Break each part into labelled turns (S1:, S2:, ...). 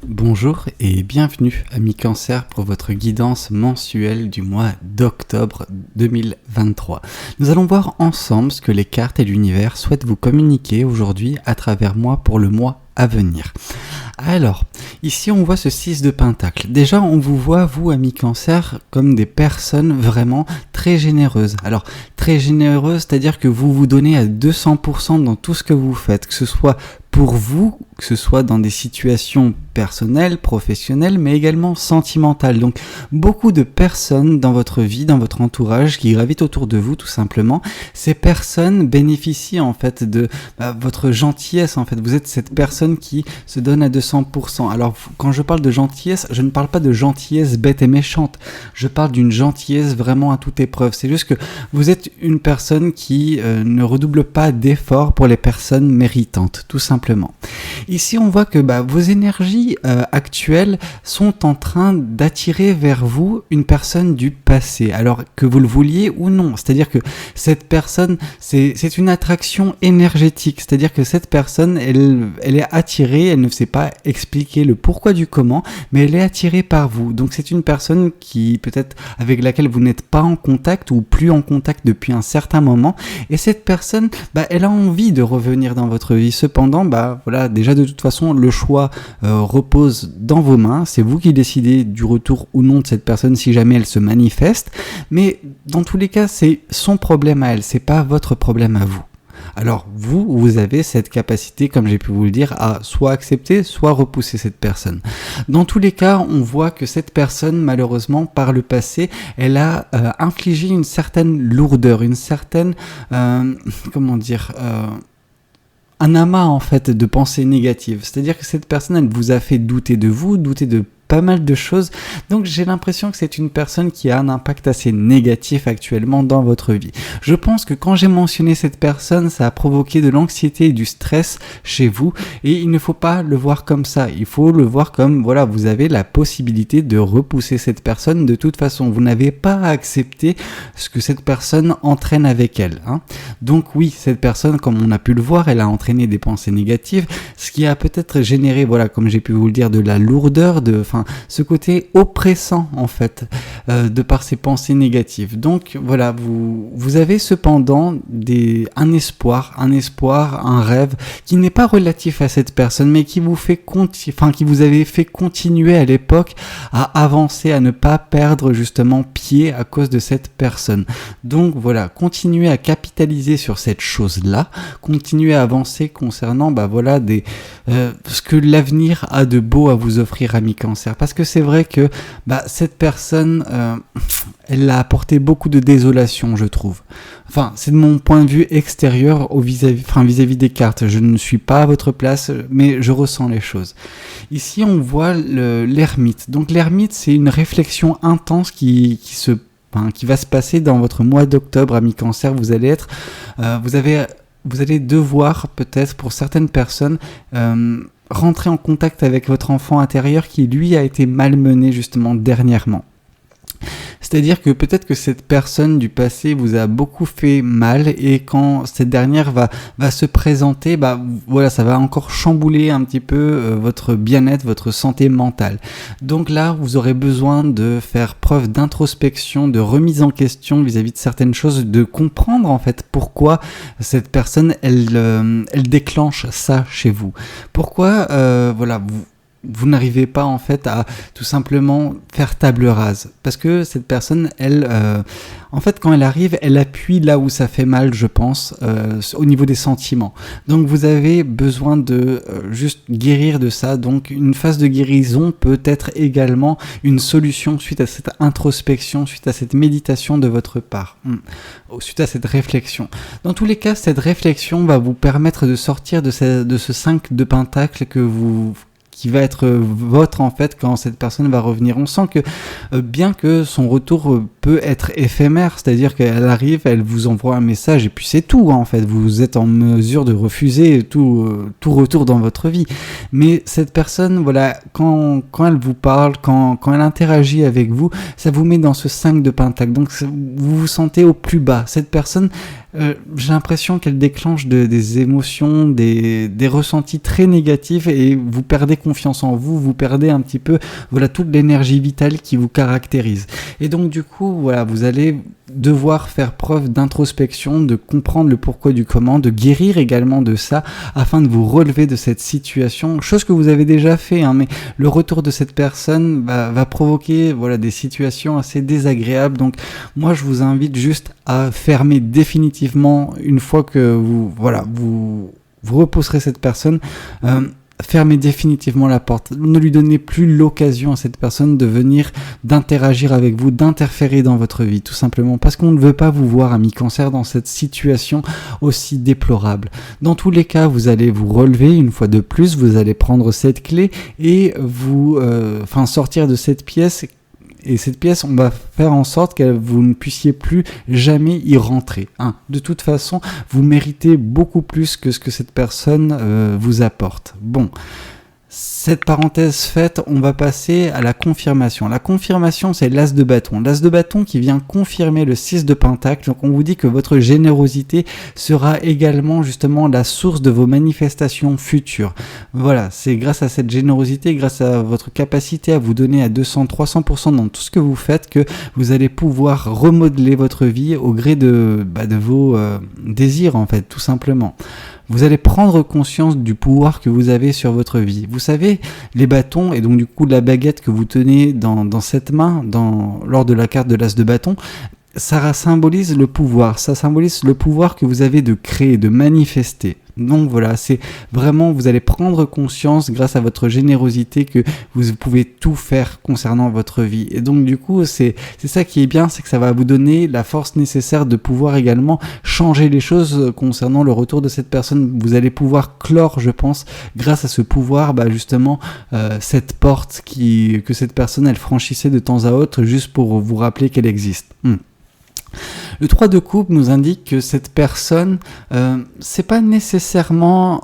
S1: Bonjour et bienvenue amis Cancer pour votre guidance mensuelle du mois d'octobre 2023. Nous allons voir ensemble ce que les cartes et l'univers souhaitent vous communiquer aujourd'hui à travers moi pour le mois à venir. Alors, ici on voit ce 6 de Pentacle. Déjà on vous voit, vous amis Cancer, comme des personnes vraiment très généreuses. Alors, très généreuses, c'est-à-dire que vous vous donnez à 200% dans tout ce que vous faites, que ce soit pour vous, que ce soit dans des situations personnelles, professionnelles, mais également sentimentales. Donc, beaucoup de personnes dans votre vie, dans votre entourage, qui gravitent autour de vous, tout simplement. Ces personnes bénéficient, en fait, de votre gentillesse, en fait. Vous êtes cette personne qui se donne à 200%. Alors, quand je parle de gentillesse, je ne parle pas de gentillesse bête et méchante. Je parle d'une gentillesse vraiment à toute épreuve. C'est juste que vous êtes une personne qui ne redouble pas d'efforts pour les personnes méritantes, tout simplement. Ici, on voit que vos énergies actuelles sont en train d'attirer vers vous une personne du passé, alors que vous le vouliez ou non. C'est-à-dire que cette personne, c'est une attraction énergétique. C'est-à-dire que cette personne, elle est attirée, elle ne sait pas expliquer le pourquoi du comment, mais elle est attirée par vous. Donc, c'est une personne qui, peut-être, avec laquelle vous n'êtes pas en contact ou plus en contact depuis un certain moment. Et cette personne, elle a envie de revenir dans votre vie. Cependant, voilà, déjà de toute façon, le choix repose dans vos mains. C'est vous qui décidez du retour ou non de cette personne si jamais elle se manifeste. Mais dans tous les cas, c'est son problème à elle, c'est pas votre problème à vous. Alors vous avez cette capacité, comme j'ai pu vous le dire, à soit accepter, soit repousser cette personne. Dans tous les cas, on voit que cette personne, malheureusement, par le passé, elle a infligé une certaine lourdeur, une certaine, un amas en fait de pensées négatives. C'est-à-dire que cette personne, elle vous a fait douter de vous, douter de pas mal de choses. Donc j'ai l'impression que c'est une personne qui a un impact assez négatif actuellement dans votre vie. Je pense que quand j'ai mentionné cette personne, ça a provoqué de l'anxiété et du stress chez vous, et il ne faut pas le voir comme ça. Il faut le voir comme, voilà, vous avez la possibilité de repousser cette personne de toute façon. Vous n'avez pas à accepter ce que cette personne entraîne avec elle. Donc oui, cette personne, comme on a pu le voir, elle a entraîné des pensées négatives, ce qui a peut-être généré, voilà, comme j'ai pu vous le dire, de la lourdeur, ce côté oppressant en fait, de par ces pensées négatives. Donc voilà, vous avez cependant un espoir, un rêve qui n'est pas relatif à cette personne, mais qui vous avait fait continuer à l'époque à avancer, à ne pas perdre justement pied à cause de cette personne. Donc voilà, continuez à capitaliser sur cette chose-là, continuez à avancer concernant ce que l'avenir a de beau à vous offrir, amis Cancer. Parce que c'est vrai que cette personne, elle a apporté beaucoup de désolation, je trouve. Enfin, c'est de mon point de vue extérieur vis-à-vis des cartes. Je ne suis pas à votre place, mais je ressens les choses. Ici, on voit l'ermite. Donc l'ermite, c'est une réflexion intense qui va se passer dans votre mois d'octobre, amis Cancer. Vous allez devoir, peut-être pour certaines personnes, rentrer en contact avec votre enfant intérieur qui, lui, a été malmené justement dernièrement. C'est-à-dire que peut-être que cette personne du passé vous a beaucoup fait mal, et quand cette dernière va se présenter, ça va encore chambouler un petit peu votre bien-être, votre santé mentale. Donc là, vous aurez besoin de faire preuve d'introspection, de remise en question vis-à-vis de certaines choses, de comprendre en fait pourquoi cette personne, elle déclenche ça chez vous. Pourquoi, vous n'arrivez pas en fait à tout simplement faire table rase, parce que cette personne, elle, en fait, quand elle arrive, elle appuie là où ça fait mal, je pense, au niveau des sentiments. Donc vous avez besoin de juste guérir de ça. Donc une phase de guérison peut être également une solution suite à cette introspection, suite à cette méditation de votre part, suite à cette réflexion. Dans tous les cas, cette réflexion va vous permettre de sortir de ce 5 de Pentacle qui va être votre en fait quand cette personne va revenir. On sent que bien que son retour peut être éphémère, c'est-à-dire qu'elle arrive, elle vous envoie un message et puis c'est tout en fait, vous êtes en mesure de refuser tout retour dans votre vie. Mais cette personne, voilà, quand elle vous parle, quand elle interagit avec vous, ça vous met dans ce 5 de Pentacle. Donc vous vous sentez au plus bas. Cette personne, J'ai l'impression qu'elle déclenche des émotions, des ressentis très négatifs et vous perdez confiance en vous, vous perdez un petit peu voilà, toute l'énergie vitale qui vous caractérise. Et donc du coup, voilà, vous allez devoir faire preuve d'introspection, de comprendre le pourquoi du comment, de guérir également de ça afin de vous relever de cette situation, chose que vous avez déjà fait, hein, mais le retour de cette personne va provoquer voilà, des situations assez désagréables. Donc moi je vous invite juste à fermer définitivement une fois que vous repousserez cette personne. Fermez définitivement la porte. Ne lui donnez plus l'occasion à cette personne de venir, d'interagir avec vous, d'interférer dans votre vie, tout simplement parce qu'on ne veut pas vous voir, amis cancer, dans cette situation aussi déplorable. Dans tous les cas, vous allez vous relever une fois de plus, vous allez prendre cette clé et vous sortir de cette pièce. Et cette pièce, on va faire en sorte que vous ne puissiez plus jamais y rentrer. De toute façon, vous méritez beaucoup plus que ce que cette personne vous apporte. Bon, cette parenthèse faite, on va passer à la confirmation. La confirmation, c'est l'as de bâton. L'as de bâton qui vient confirmer le 6 de pentacle. Donc on vous dit que votre générosité sera également justement la source de vos manifestations futures. Voilà, c'est grâce à cette générosité, grâce à votre capacité à vous donner à 200-300% dans tout ce que vous faites que vous allez pouvoir remodeler votre vie au gré de vos désirs en fait, tout simplement. Vous allez prendre conscience du pouvoir que vous avez sur votre vie. Vous savez, les bâtons et donc du coup la baguette que vous tenez dans cette main, lors de la carte de l'as de bâton, ça symbolise le pouvoir. Ça symbolise le pouvoir que vous avez de créer, de manifester. Donc voilà, c'est vraiment, vous allez prendre conscience grâce à votre générosité que vous pouvez tout faire concernant votre vie. Et donc du coup, c'est ça qui est bien, c'est que ça va vous donner la force nécessaire de pouvoir également changer les choses concernant le retour de cette personne. Vous allez pouvoir clore, je pense, grâce à ce pouvoir, justement, cette porte que cette personne, elle franchissait de temps à autre juste pour vous rappeler qu'elle existe. Le 3 de coupe nous indique que cette personne, c'est pas nécessairement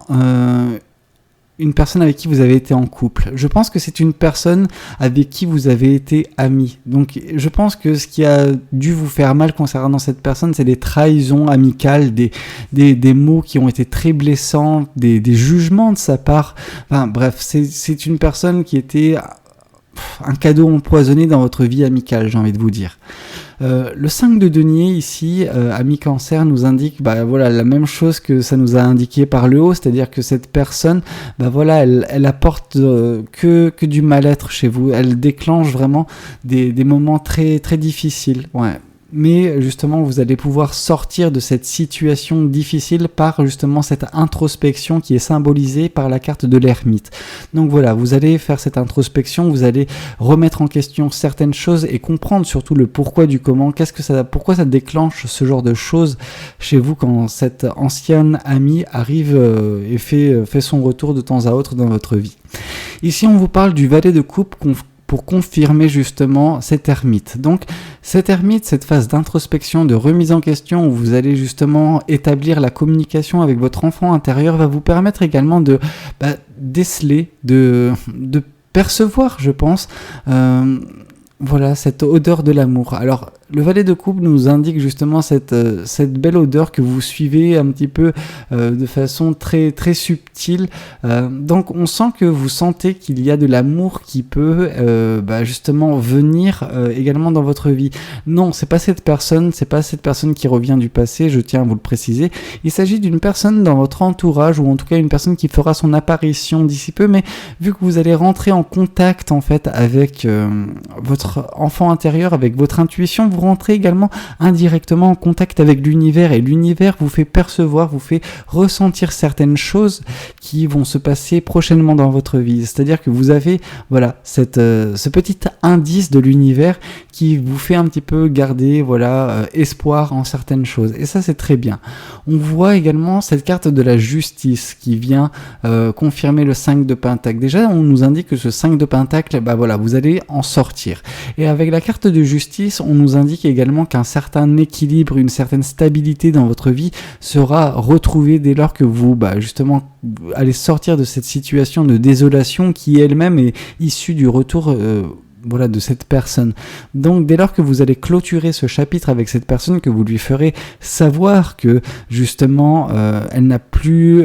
S1: une personne avec qui vous avez été en couple. Je pense que c'est une personne avec qui vous avez été amis. Donc je pense que ce qui a dû vous faire mal concernant cette personne, c'est des trahisons amicales, des mots qui ont été très blessants, des jugements de sa part. Enfin bref, c'est une personne qui était un cadeau empoisonné dans votre vie amicale, j'ai envie de vous dire. Le 5 de denier ici, ami cancer, nous indique la même chose que ça nous a indiqué par le haut, c'est-à-dire que cette personne, elle apporte que du mal-être chez vous, elle déclenche vraiment des moments très, très difficiles. Ouais. Mais justement, vous allez pouvoir sortir de cette situation difficile par justement cette introspection qui est symbolisée par la carte de l'ermite. Donc voilà, vous allez faire cette introspection, vous allez remettre en question certaines choses et comprendre surtout le pourquoi du comment, pourquoi ça déclenche ce genre de choses chez vous quand cette ancienne amie arrive et fait son retour de temps à autre dans votre vie. Ici, on vous parle du valet de coupe pour confirmer justement cet ermite. Donc cet ermite, cette phase d'introspection, de remise en question où vous allez justement établir la communication avec votre enfant intérieur va vous permettre également de déceler, de percevoir, je pense, cette odeur de l'amour. Alors, le valet de coupe nous indique justement cette belle odeur que vous suivez un petit peu de façon très, très subtile. Donc, on sent que vous sentez qu'il y a de l'amour qui peut justement venir également dans votre vie. Non, c'est pas cette personne qui revient du passé, je tiens à vous le préciser. Il s'agit d'une personne dans votre entourage, ou en tout cas une personne qui fera son apparition d'ici peu, mais vu que vous allez rentrer en contact en fait avec votre enfant intérieur, avec votre intuition, vous rentrez également indirectement en contact avec l'univers, et l'univers vous fait percevoir, vous fait ressentir certaines choses qui vont se passer prochainement dans votre vie. C'est-à-dire que vous avez ce petit indice de l'univers qui vous fait un petit peu garder espoir en certaines choses, et ça c'est très bien. On voit également cette carte de la justice qui vient confirmer le 5 de pentacle. Déjà on nous indique que ce 5 de pentacle, vous allez en sortir. Et avec la carte de justice, on nous indique également qu'un certain équilibre, une certaine stabilité dans votre vie sera retrouvée dès lors que vous, justement, allez sortir de cette situation de désolation qui elle-même est issue du retour de cette personne. Donc dès lors que vous allez clôturer ce chapitre avec cette personne, que vous lui ferez savoir que justement elle n'a plus,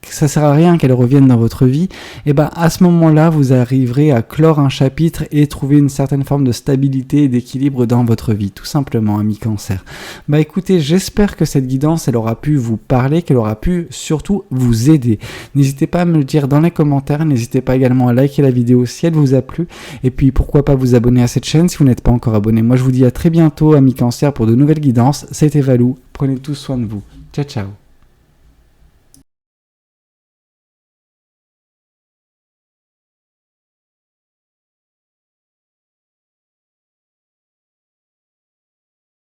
S1: que ça sert à rien qu'elle revienne dans votre vie, et à ce moment-là, vous arriverez à clore un chapitre et trouver une certaine forme de stabilité et d'équilibre dans votre vie, tout simplement, ami Cancer. Écoutez, j'espère que cette guidance, elle aura pu vous parler, qu'elle aura pu surtout vous aider. N'hésitez pas à me le dire dans les commentaires, n'hésitez pas également à liker la vidéo si elle vous a plu, et puis pourquoi pas vous abonner à cette chaîne si vous n'êtes pas encore abonné. Moi, je vous dis à très bientôt, ami Cancer, pour de nouvelles guidances. C'était Valou, prenez tous soin de vous. Ciao, ciao.